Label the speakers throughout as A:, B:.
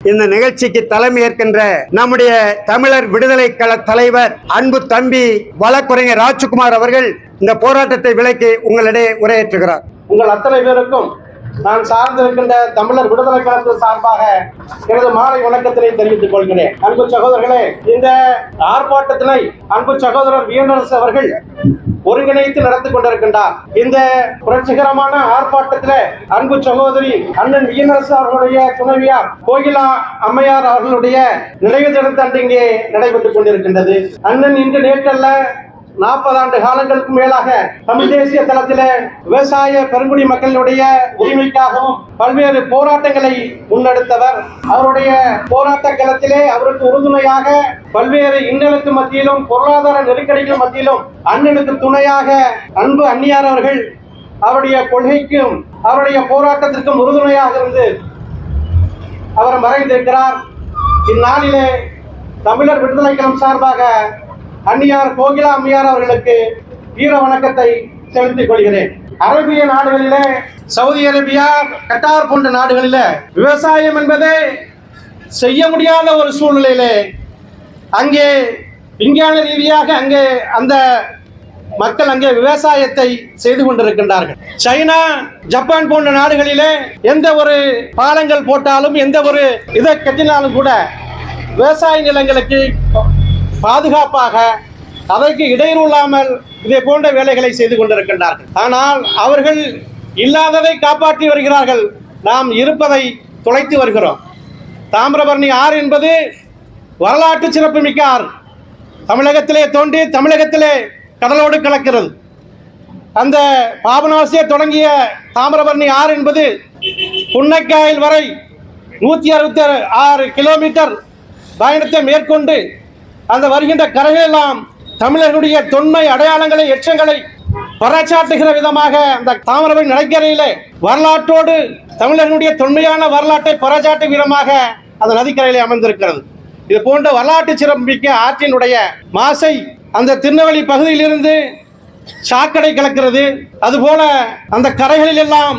A: இந்த நிகழ்ச்சிக்கு தலைமை ஏற்கின்ற நம்முடைய தமிழர் விடுதலை கழக தலைவர் அன்பு தம்பி வழக்குரைஞர் ராஜ்குமார் அவர்கள் இந்த போராட்டத்தை விலக்கி உங்களிடையே உரையாற்றுகிறார்.
B: உங்கள் அத்தனை பேருக்கும் நான் சார்ந்திருக்கின்ற தமிழர் விடுதலை கழகத்தின் சார்பாக எனது மாலை வணக்கத்தினை தெரிவித்துக் கொள்கிறேன். அன்பு சகோதரர்களே, இந்த ஆர்ப்பாட்டத்தினை அன்பு சகோதரர் வியனரசு அவர்கள் ஒருங்கிணைத்து நடத்தி கொண்டிருக்கின்றார். இந்த புரட்சிகரமான ஆர்ப்பாட்டத்தில் அன்பு சகோதரி அண்ணன் வியனரசு அவர்களுடைய துணைவியார் கோகிலா அம்மையார் அவர்களுடைய நினைவு தினத்தன்று இங்கே நடைபெற்றுக் கொண்டிருக்கின்றது. அண்ணன் இன்று நேற்றல்ல 40 ஆண்டு காலங்களுக்கு மேலாக தமிழ் தேசிய தளத்திலே விவசாய பெருங்குடி மக்களுடைய உரிமைக்காகவும் பல்வேறு போராட்டங்களை முன்னெடுத்தவர். அவருடைய போராட்ட களத்திலே அவருக்கு உறுதுணையாக பல்வேறு இன்னலுக்கு மத்தியிலும் பொருளாதார நெருக்கடிகள் மத்தியிலும் அண்ணனுக்கு துணையாக அன்பு அண்ணியார் அவர்கள் அவருடைய கொள்கைக்கும் அவருடைய போராட்டத்திற்கும் உறுதுணையாக இருந்து அவர் மறைந்திருக்கிறார். இந்நாளிலே தமிழர் விடுதலை கழகம் சார்பாக அன்னியார் கோகிலா அம்மையார் அவர்களுக்கு வீர வணக்கத்தை செலுத்திக் கொள்கிறேன். அரேபிய நாடுகளிலே, சவுதி அரேபியா, கட்டார் போன்ற நாடுகளிலே விவசாயம் என்பதை செய்ய முடியாத ஒரு சூழ்நிலையிலே அங்கே விஞ்ஞான ரீதியாக அங்கே அந்த மக்கள் அங்கே விவசாயத்தை செய்து கொண்டிருக்கின்றார்கள். சைனா, ஜப்பான் போன்ற நாடுகளிலே எந்த ஒரு பாலங்கள் போட்டாலும் எந்த ஒரு இதை கட்டினாலும் கூட விவசாய நிலங்களுக்கு பாதுகாப்பாக அதற்கு இடையூறு இல்லாமல் இதே போன்ற வேலைகளை செய்து கொண்டிருக்கின்றார்கள். ஆனால் அவர்கள் இல்லாததை காப்பாற்றி வருகிறார்கள், நாம் இருப்பதை தொலைத்து வருகிறோம். தாமிரபரணி ஆறு என்பது வரலாற்று சிறப்புமிக்க ஆறு. தமிழகத்திலே தோன்றி தமிழகத்திலே கடலோடு கலக்கிறது. அந்த பாபநாசியை தொடங்கிய தாமிரபரணி ஆறு என்பது புன்னைக்காயல் வரை 166 கிலோமீட்டர் பயணத்தை மேற்கொண்டு அந்த வருகின்ற கரைகளெல்லாம் தமிழர்களுடைய தொன்மை அடையாளங்களை எச்சங்களை பறைசாட்டுகிற விதமாக அந்த தாமிரபரணி நதிக்கரையிலே வரலாற்றோடு தமிழர்களுடைய தொன்மையான வரலாற்றை பறைசாட்டும் விதமாக அந்த நதிக்கரையிலே அமர்ந்திருக்கிறது. இது போன்ற வரலாற்று சிறப்புமிக்க ஆற்றினுடைய மாசை அந்த திருநெல்வேலி பகுதியிலிருந்து சாக்கடை கலக்கிறது. அதுபோல அந்த கரைகளில் எல்லாம்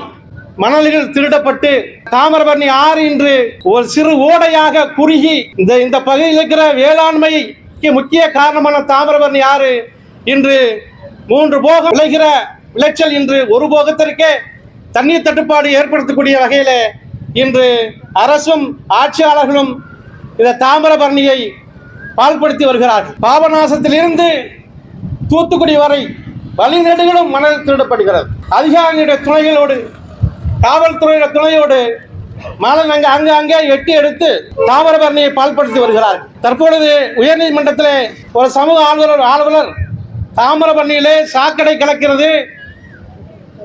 B: மணலில் திருடப்பட்டு தாமிரபரணி ஆறு இன்று ஒரு சிறு ஓடையாக குறுகி இந்த பகுதியில் இருக்கிற வேளாண்மை முக்கிய காரணமான தாமிரபரணி ஆறு இன்று 3 போகம் விளைகிற விளைச்சல் இன்று ஒரு போகத்திற்கே தண்ணீர் தட்டுப்பாடு ஏற்படுத்தக்கூடிய வகையில் இன்று அரசும் ஆட்சியாளர்களும் இந்த தாமிரபரணியை பால்படுத்தி வருகிறார்கள். பாபநாசத்திலிருந்து தூத்துக்குடி வரை வழிநெடுகளும் மணல் திருடப்படுகிறது. அதிகாரிகளுடைய துணைகளோடு, காவல்துறையுடைய துணையோடு மணல் அங்கே எட்டி எடுத்து தாமிரபரணியை பால்படுத்தி வருகிறார். தற்பொழுது உயர்நீதிமன்றத்திலே ஒரு சமூக ஆர்வலர் தாமிரபரணியிலே சாக்கடை கலக்கிறது,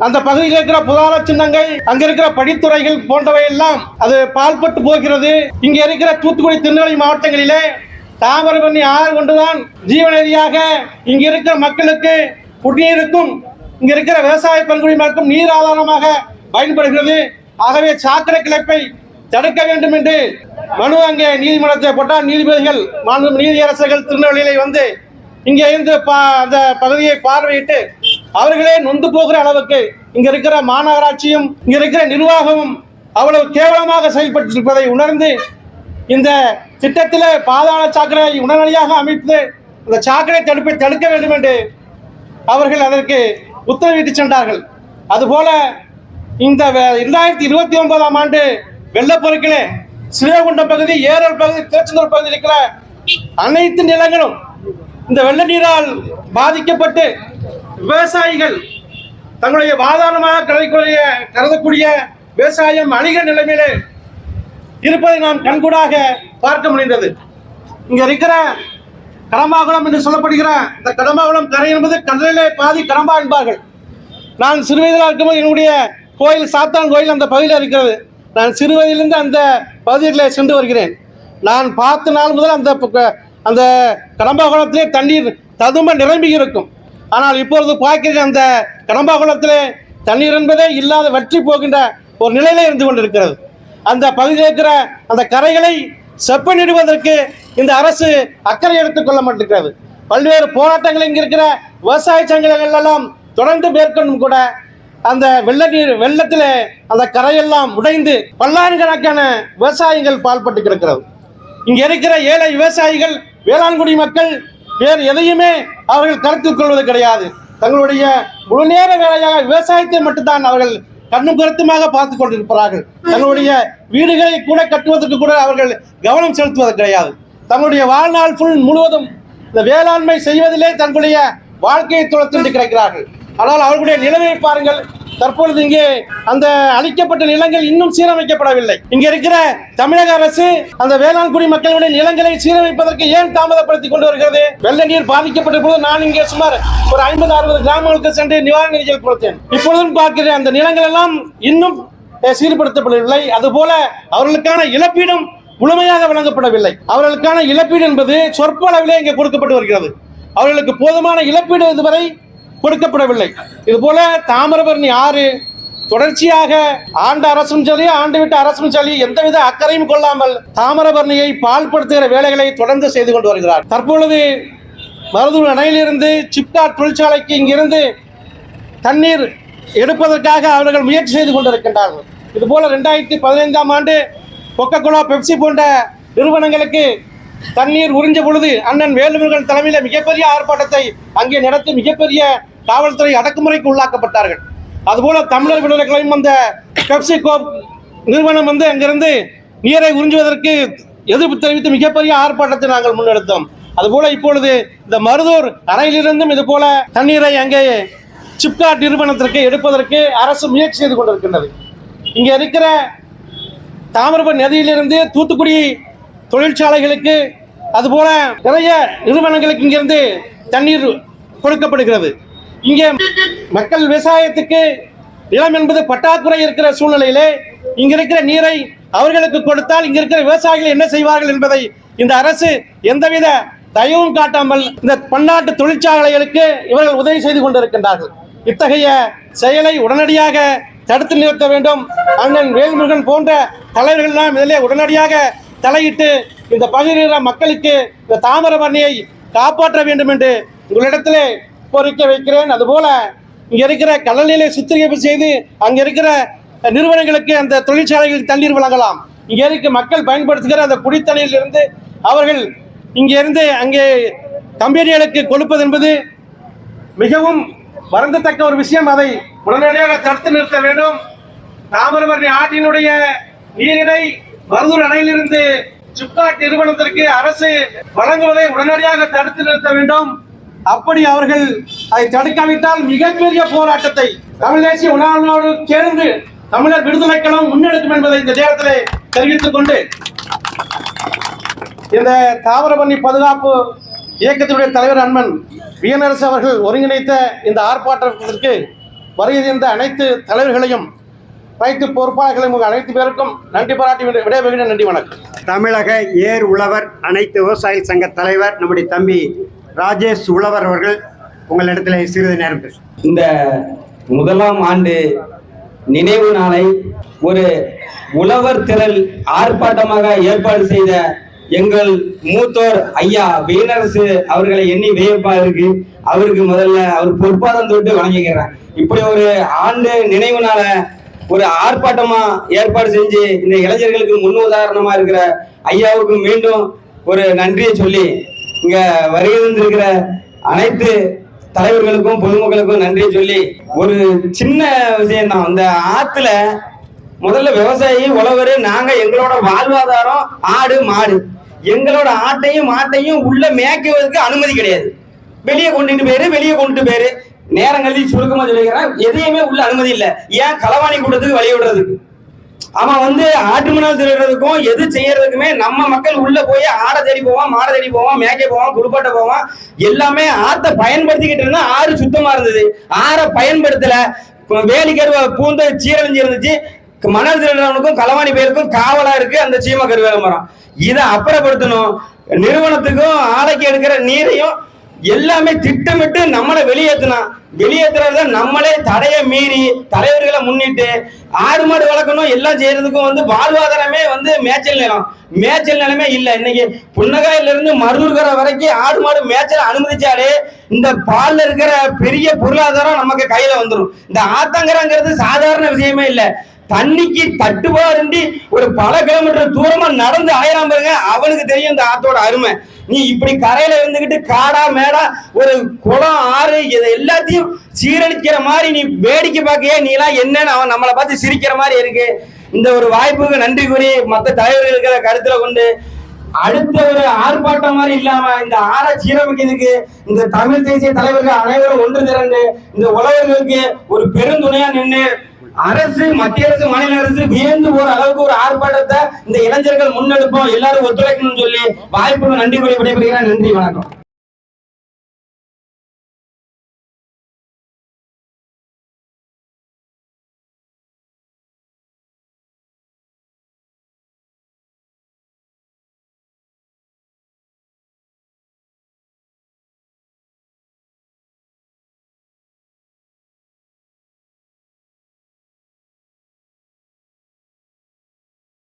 B: அந்த பகுதியில் இருக்கிற புதார சின்னங்கள், அங்க இருக்கிற படித்துறைகள் போன்றவை எல்லாம் அது பால்பட்டு போகிறது. இங்க இருக்கிற தூத்துக்குடி, திருநெல்வேலி மாவட்டங்களிலே தாமிரபரணி ஆறு கொண்டுதான் ஜீவநதியாக இங்க இருக்கிற மக்களுக்கு குடிநீருக்கும் இங்க இருக்கிற விவசாய பங்குடிமருக்கும் நீர் ஆதாரமாக பயன்படுகிறது. ஆகவே சாக்கடை கிளப்பை தடுக்க வேண்டும் என்று மனு அங்கே நீதிமன்றத்தை போட்டால் நீதிபதிகள், நீதியரசர்கள் திருநெல்வேலியிலே வந்து இங்கே இருந்து அந்த பகுதியை பார்வையிட்டு அவர்களே நொந்து போகிற அளவுக்கு இங்க இருக்கிற மாநகராட்சியும் இங்க இருக்கிற நிர்வாகமும் அவ்வளவு கேவலமாக செயல்பட்டிருப்பதை உணர்ந்து இந்த திட்டத்தில் பாதாள சாக்கடை உடனடியாக அமைத்து அந்த சாக்கடை தடுப்பை தடுக்க வேண்டும் என்று அவர்கள் அதற்கு உத்தரவிட்டு சென்றார்கள். அதுபோல இந்த 2029ஆம் ஆண்டு வெள்ளப்பெருக்கிலே ஸ்ரீவைகுண்டம் பகுதி, ஏரல் பகுதி, திருச்செந்தூர் பகுதியில் இருக்கிற அனைத்து நிலங்களும் இந்த வெள்ள நீரால் பாதிக்கப்பட்டு விவசாயிகள் தங்களுடைய வாதாரமாக கருதக்கூடிய விவசாயம் அழிகிற நிலைமையிலே இருப்பதை நாம் கண்கூடாக பார்க்க முடிந்தது. இங்க இருக்கிற கடம்பாகுளம் என்று சொல்லப்படுகிற இந்த கடம்பாகுளம் கரை என்பது கடலிலே பாதி கடம்பா என்பார்கள். நான் சிறுவயதில் இருக்கும்போது என்னுடைய கோயில், சாத்தான் கோயில் அந்த பகுதியில் இருக்கிறது. நான் சிறுவயதிலிருந்து அந்த பகுதிகளில் சென்று வருகிறேன். நான் பார்த்த நாள் முதல் அந்த கடம்பாகுளத்திலே தண்ணீர் ததும்ப நிரம்பி இருக்கும். ஆனால் இப்பொழுது பார்க்கிற அந்த கடம்பாகுளத்திலே தண்ணீர் என்பதே இல்லாத வற்றி போகின்ற ஒரு நிலையிலே இருந்து கொண்டிருக்கிறது. அந்த பகுதியில் இருக்கிற அந்த கரைகளை செப்பனிடுவதற்கு இந்த அரசு அக்கறை எடுத்துக் கொள்ள மாட்டேங்கிறது. பல்வேறு போராட்டங்கள் இங்கே இருக்கிற விவசாய சங்கங்கள் எல்லாம் தொடர்ந்து மேற்கொண்டும் கூட அந்த வெள்ளத்தில் அந்த கரையெல்லாம் உடைந்து பல்லாயிரக்கணக்கான விவசாயிகள் பால்பட்டு கிடக்கிறது. இங்க இருக்கிற ஏழை விவசாயிகள், வேளாண்குடி மக்கள் வேறு எதையுமே அவர்கள் கருத்தில் கொள்வது கிடையாது. தங்களுடைய முழு நேர வேலையாக விவசாயத்தை மட்டும்தான் அவர்கள் கண்ணும் கருத்துமாக பார்த்து கொண்டிருக்கிறார்கள். தங்களுடைய வீடுகளை கூட கட்டுவதற்கு கூட அவர்கள் கவனம் செலுத்துவது கிடையாது. தங்களுடைய வாழ்நாள் முழுவதும் இந்த வேளாண்மை செய்வதிலே தங்களுடைய வாழ்க்கையை துளத்து கிடைக்கிறார்கள். ஆனால் அவர்களுடைய நிலைமையை பாருங்கள். தற்பொழுது இங்கே அந்த அளிக்கப்பட்ட நிலங்கள் இன்னும் சீரமைக்கப்படவில்லை. இங்க இருக்கிற தமிழக அரசு அந்த வேளாண்குடி மக்களுடைய நிலங்களை சீரமைப்பதற்கு ஏன் தாமதப்படுத்திக் கொண்டு வருகிறது? வெள்ள நீர் பாதிக்கப்பட்ட போது நான் இங்கே சுமார் ஒரு 50-60 கிராமங்களுக்கு சென்று நிவாரண நிதிகள் கொடுத்தேன். இப்பொழுதும் பார்க்கிறேன் அந்த நிலங்கள் எல்லாம் இன்னும் சீர்படுத்தப்படவில்லை. அதுபோல அவர்களுக்கான இழப்பீடும் முழுமையாக வழங்கப்படவில்லை. அவர்களுக்கான இழப்பீடு என்பது சொற்ப அளவிலே இங்கே கொடுக்கப்பட்டு வருகிறது. அவர்களுக்கு போதுமான இழப்பீடு இதுவரை கொடுக்கப்படவில்லை. இதுபோல தாமிரபரணி ஆறு தொடர்ச்சியாக ஆண்ட அரசும் சரி, ஆண்டு விட்ட அரசும் சரி, எந்தவித அக்கறையும் கொள்ளாமல் தாமிரபரணியை பால்படுத்துகிற வேலைகளை தொடர்ந்து செய்து கொண்டு வருகிறார். தற்பொழுது மருதூர் அணையிலிருந்து சிப்காட் தொழிற்சாலைக்கு இங்கிருந்து தண்ணீர் எடுப்பதற்காக அவர்கள் முயற்சி செய்து கொண்டிருக்கின்றார்கள். இதுபோல 2015ஆம் ஆண்டு கொக்கோகோலா, பெப்சி போன்ற நிறுவனங்களுக்கு தண்ணீர் உறிஞ்ச பொழுது அண்ணன் வேலுமுருகன் தலைமையில் மிகப்பெரிய ஆர்ப்பாட்டத்தை அங்கே நடத்தி மிகப்பெரிய காவல்துறை அடக்குமுறைக்கு உள்ளாக்கப்பட்டார்கள். அதுபோல தமிழர் விடுதலை கழகம் அந்த பெப்சி கோப் நிறுவனம் அங்கிருந்து நீரை உறிஞ்சுவதற்கு எதிர்ப்பு தெரிவித்து மிகப்பெரிய ஆர்ப்பாட்டத்தை நாங்கள் முன்னெடுத்தோம். அதுபோல இப்பொழுது இந்த மருதூர் அணையிலிருந்தும் இதுபோல தண்ணீரை அங்கே சிப்காட் நிறுவனத்திற்கு எடுப்பதற்கு அரசு முயற்சி செய்து கொண்டிருக்கின்றது. இங்கே இருக்கிற தாமிரபரணி நதியிலிருந்து தூத்துக்குடி தொழிற்சாலைகளுக்கு அதுபோல நிறைய நிறுவனங்களுக்கு இங்கிருந்து தண்ணீர் கொடுக்கப்படுகிறது. இங்கே மக்கள் விவசாயத்துக்கு நிலம் என்பது பற்றாக்குறை இருக்கிற சூழ்நிலையிலே இங்க இருக்கிற நீரை அவர்களுக்கு கொடுத்தால் இங்க இருக்கிற விவசாயிகள் என்ன செய்வார்கள் என்பதை இந்த அரசு எந்தவித தயவும் காட்டாமல் இந்த பன்னாட்டு தொழிற்சாலைகளுக்கு இவர்கள் உதவி செய்து கொண்டிருக்கின்றார்கள். இத்தகைய செயலை உடனடியாக தடுத்து நிறுத்த வேண்டும். அண்ணன் வேல்முருகன் போன்ற தலைவர்கள் எல்லாம் இதிலே உடனடியாக தலையிட்டு இந்த பகுதியில் மக்களுக்கு இந்த தாமிரபரணியை காப்பாற்ற வேண்டும் என்று உங்களிடத்திலே கோரிக்கை வைக்கிறேன். அதுபோல இங்க இருக்கிற கடல்நிலை சுத்திகரிப்பு செய்து அங்க இருக்கிற நிறுவனங்களுக்கு அந்த தொழிற்சாலைகளுக்கு தண்ணீர் வழங்கலாம். இங்க இருக்க மக்கள் பயன்படுத்துகிற அந்த குடித்தண்ணீரில் இருந்து அவர்கள் இங்கிருந்து அங்கே கம்பெனிகளுக்கு கொடுப்பது என்பது மிகவும் வருந்தத்தக்க ஒரு விஷயம். அதை உடனடியாக தடுத்து நிறுத்த வேண்டும். தாமிரபரணி ஆற்றினுடைய நீரினை மருதூர் அணையிலிருந்து சிப்காட் நிறுவனத்திற்கு அரசு வழங்குவதை உடனடியாக தடுத்து நிறுத்த வேண்டும். அப்படி அவர்கள் அதை தடுக்காவிட்டால் மிகப்பெரிய போராட்டத்தை தமிழ் தேசிய உணர்வோடு சேர்ந்து தமிழர் விடுதலை கழகம் முன்னெடுக்கும் என்பதை இந்த நேரத்திலே தெரிவித்துக் கொண்டு இந்த தாமிரபரணி பாதுகாப்பு இயக்கத்தினுடைய தலைவர் அண்ணன் விஎன்ஆர்எஸ் அவர்கள் ஒருங்கிணைத்த இந்த ஆர்ப்பாட்டத்திற்கு வருகை தந்த அனைத்து தலைவர்களையும் அனைத்து பொறுப்பாளர்களையும் அனைத்து பேருக்கும் நன்றி பாராட்டி விடைபெறுகிறேன். நன்றி, வணக்கம்.
A: தமிழக ஏர் உழவர் அனைத்து விவசாய சங்க தலைவர் நம்முடைய தம்பி ராஜேஷ் உழவர் அவர்கள் உங்களிடத்தில் சிறிது நேரம் பேசும்.
C: இந்த முதலாம் ஆண்டு நினைவு நாளை ஒரு உழவர் திரள் ஆர்ப்பாட்டமாக ஏற்பாடு செய்த எங்கள் மூத்தோர் ஐயா வீணரசு அவர்களை எண்ணி வியப்பா இருக்கு. அவருக்கு முதல்ல அவர் பொற்பாதம் தொட்டு வணங்குகிறேன். இப்படி ஒரு ஆண்டு நினைவு நாள ஒரு ஆர்ப்பாட்டமா ஏற்பாடு செஞ்சு இந்த இளைஞர்களுக்கு முன் உதாரணமா இருக்கிற ஐயாவுக்கு மீண்டும் ஒரு நன்றியை சொல்லி இங்க வருகை தந்திருக்கிற அனைத்து தலைவர்களுக்கும் பொதுமக்களுக்கும் நன்றியை சொல்லி ஒரு சின்ன விஷயம்தான். இந்த ஆத்துல முதல்ல விவசாயி உழவரு நாங்க எங்களோட வாழ்வாதாரம் ஆடு மாடு. எங்களோட ஆட்டையும் மாட்டையும் உள்ள மேய்க்குவதற்கு அனுமதி கிடையாது. வெளியே கொண்டுட்டு போயிரு நேரம் கழிச்சு சுருக்கமா சொல்லிக்கிறேன். எதையுமே உள்ள அனுமதி இல்லை. ஏன் களவாணி கூட்டத்துக்கு வழி விடுறதுக்கு அவன் ஆட்டு மணல் திருடுறதுக்கும் எது செய்யறதுக்குமே நம்ம மக்கள் உள்ள போய் ஆடை தேடி போவான், மாடை தேடி போவான், மேய்க்க போவான், குடுப்பாட்ட போவான். எல்லாமே ஆத்தை பயன்படுத்திக்கிட்டு இருந்தா ஆறு சுத்தமா இருந்தது. ஆறை பயன்படுத்தல, வேலிக்கருவ பூந்த சீரழிஞ்சு இருந்துச்சு. மணல் திருடுறவனுக்கும் களவாணி பேருக்கும் காவலா இருக்கு அந்த சீம கருவேல மரம். இதை அப்புறப்படுத்தணும். நிறுவனத்துக்கும் ஆலைக்கு எடுக்கிற நீரையும் எல்லாமே திட்டமிட்டு நம்மளை வெளியேற்றினா வெளியேற்றுறத நம்மளே தடையை மீறி தலைவர்களை முன்னிட்டு ஆடு மாடு வளர்க்கணும் எல்லாம் செய்யறதுக்கும் வந்து வாழ்வாதாரமே வந்து மேய்ச்சல் நிலமே இல்லை. இன்னைக்கு புன்னகாயில இருந்து மருதூர்கரை வரைக்கும் ஆடு மாடு மேய்ச்சல் அனுமதிச்சாலே இந்த பால்ல இருக்கிற பெரிய பொருளாதாரம் நமக்கு கையில வந்துடும். இந்த ஆத்தங்கரைங்கிறது சாதாரண விஷயமே இல்லை. தண்ணிக்கு தட்டுப்பாடு ஒரு பல கிலோமீட்டர் தூரமா நடந்து ஆயிரம் பாருங்க, அவனுக்கு தெரியும் இந்த ஆத்தோட அருமை. நீ இப்படி கரையில இருந்துகிட்டு காடா மேடா ஒரு குளம் ஆறு இதை எல்லாத்தையும் சீரழிக்கிற மாதிரி நீ வேடிக்கை பார்க்கையே நீ எல்லாம் என்னன்னு அவன் நம்மளை பார்த்து சிரிக்கிற மாதிரி இருக்கு. இந்த ஒரு வாய்ப்புக்கு நன்றி கூறி மற்ற தலைவர்களுக்கு கருத்துல கொண்டு அடுத்த ஒரு ஆர்ப்பாட்டம் மாதிரி இல்லாம இந்த ஆற சீரமைக்கிறதுக்கு இந்த தமிழ் தேசிய தலைவர்கள் அனைவரும் ஒன்று திரண்டு இந்த உழவர்களுக்கு ஒரு பெருந்துணையா நின்று அரசு, மத்திய அரசு, மாநில அரசு வியந்து போற அளவுக்கு ஒரு ஆர்ப்பாட்டத்தை இந்த இளைஞர்கள் முன்னெடுப்போம், எல்லாரும் ஒத்துழைக்கணும்னு சொல்லி வாய்ப்புக்கு நன்றி கூறி விடைபெறுகிறேன். நன்றி, வணக்கம்.